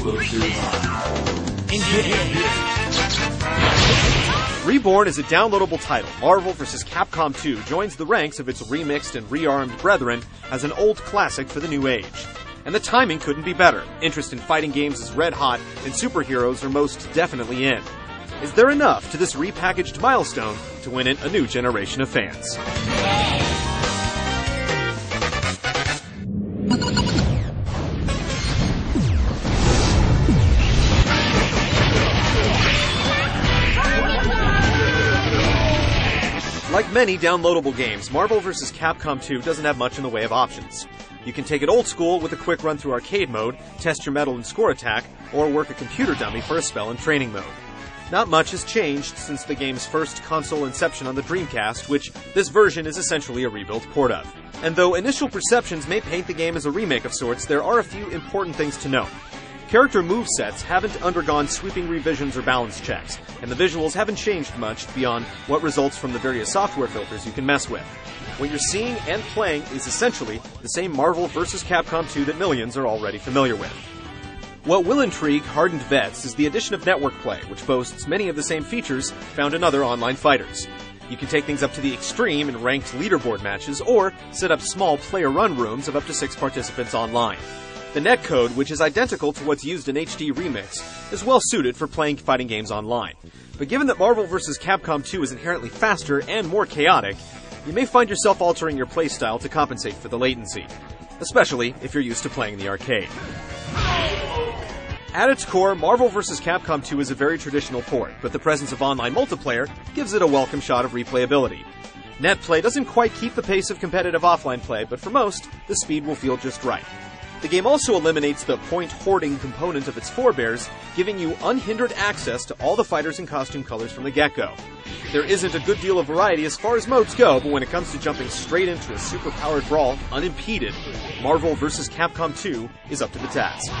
will survive. Reborn is a downloadable title. Marvel vs. Capcom 2 joins the ranks of its remixed and rearmed brethren as an old classic for the new age. And the timing couldn't be better. Interest in fighting games is red hot, and superheroes are most definitely in. Is there enough to this repackaged milestone to win it a new generation of fans? Like many downloadable games, Marvel vs. Capcom 2 doesn't have much in the way of options. You can take it old school with a quick run through arcade mode, test your metal and score attack, or work a computer dummy for a spell in training mode. Not much has changed since the game's first console inception on the Dreamcast, which this version is essentially a rebuilt port of. And though initial perceptions may paint the game as a remake of sorts, there are a few important things to note. Character movesets haven't undergone sweeping revisions or balance checks, and the visuals haven't changed much beyond what results from the various software filters you can mess with. What you're seeing and playing is essentially the same Marvel vs. Capcom 2 that millions are already familiar with. What will intrigue hardened vets is the addition of network play, which boasts many of the same features found in other online fighters. You can take things up to the extreme in ranked leaderboard matches, or set up small player-run rooms of up to 6 participants online. The netcode, which is identical to what's used in HD Remix, is well suited for playing fighting games online. But given that Marvel vs. Capcom 2 is inherently faster and more chaotic, you may find yourself altering your playstyle to compensate for the latency, especially if you're used to playing in the arcade. At its core, Marvel vs. Capcom 2 is a very traditional port, but the presence of online multiplayer gives it a welcome shot of replayability. Netplay doesn't quite keep the pace of competitive offline play, but for most, the speed will feel just right. The game also eliminates the point hoarding component of its forebears, giving you unhindered access to all the fighters and costume colors from the get-go. There isn't a good deal of variety as far as modes go, but when it comes to jumping straight into a super-powered brawl unimpeded, Marvel vs. Capcom 2 is up to the task.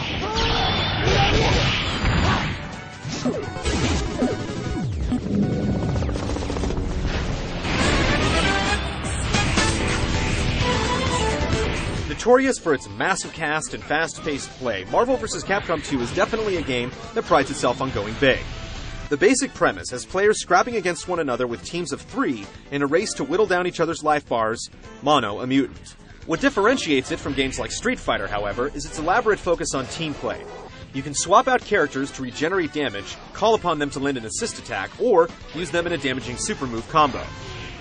Notorious for its massive cast and fast-paced play, Marvel vs. Capcom 2 is definitely a game that prides itself on going big. The basic premise has players scrapping against one another with teams of 3 in a race to whittle down each other's life bars, mono a mutant. What differentiates it from games like Street Fighter, however, is its elaborate focus on team play. You can swap out characters to regenerate damage, call upon them to lend an assist attack, or use them in a damaging super move combo.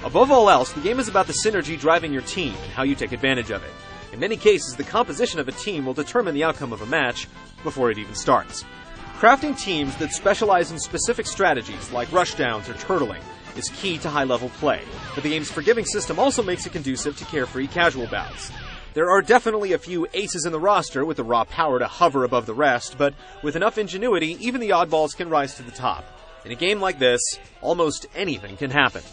Above all else, the game is about the synergy driving your team and how you take advantage of it. In many cases, the composition of a team will determine the outcome of a match before it even starts. Crafting teams that specialize in specific strategies like rushdowns or turtling is key to high-level play, but the game's forgiving system also makes it conducive to carefree casual bouts. There are definitely a few aces in the roster with the raw power to hover above the rest, but with enough ingenuity, even the oddballs can rise to the top. In a game like this, almost anything can happen.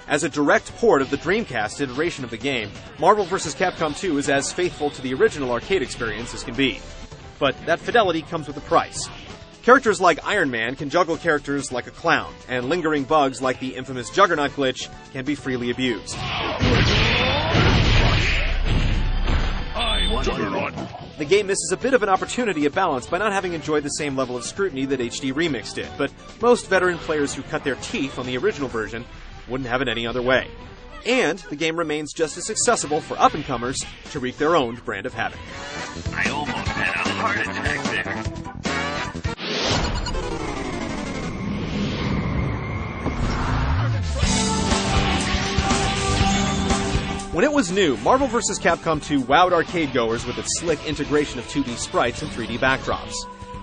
As a direct port of the Dreamcast iteration of the game, Marvel vs. Capcom 2 is as faithful to the original arcade experience as can be. But that fidelity comes with a price. Characters like Iron Man can juggle characters like a clown, and lingering bugs like the infamous Juggernaut glitch can be freely abused. The game misses a bit of an opportunity at balance by not having enjoyed the same level of scrutiny that HD Remix did, but most veteran players who cut their teeth on the original version wouldn't have it any other way. And the game remains just as accessible for up-and-comers to wreak their own brand of havoc. I almost had a heart attack there. When it was new, Marvel vs. Capcom 2 wowed arcade-goers with its slick integration of 2D sprites and 3D backdrops.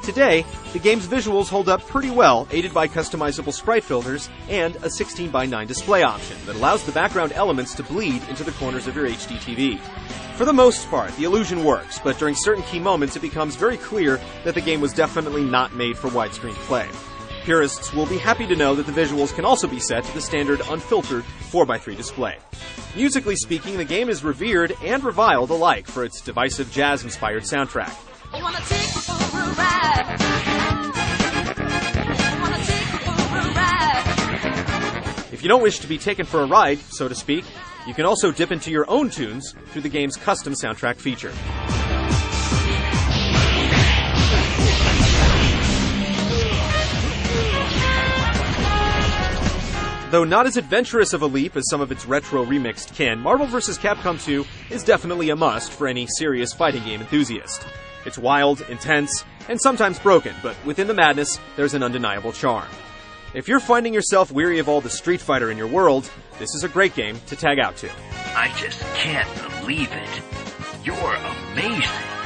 Today, the game's visuals hold up pretty well, aided by customizable sprite filters and a 16:9 display option that allows the background elements to bleed into the corners of your HD TV. For the most part, the illusion works, but during certain key moments it becomes very clear that the game was definitely not made for widescreen play. Purists will be happy to know that the visuals can also be set to the standard unfiltered 4:3 display. Musically speaking, the game is revered and reviled alike for its divisive jazz-inspired soundtrack. I wanna take you for a ride. I wanna take you for a ride. If you don't wish to be taken for a ride, so to speak, you can also dip into your own tunes through the game's custom soundtrack feature. Though not as adventurous of a leap as some of its retro remixed kin, Marvel vs. Capcom 2 is definitely a must for any serious fighting game enthusiast. It's wild, intense, and sometimes broken, but within the madness, there's an undeniable charm. If you're finding yourself weary of all the Street Fighter in your world, this is a great game to tag out to. I just can't believe it. You're amazing.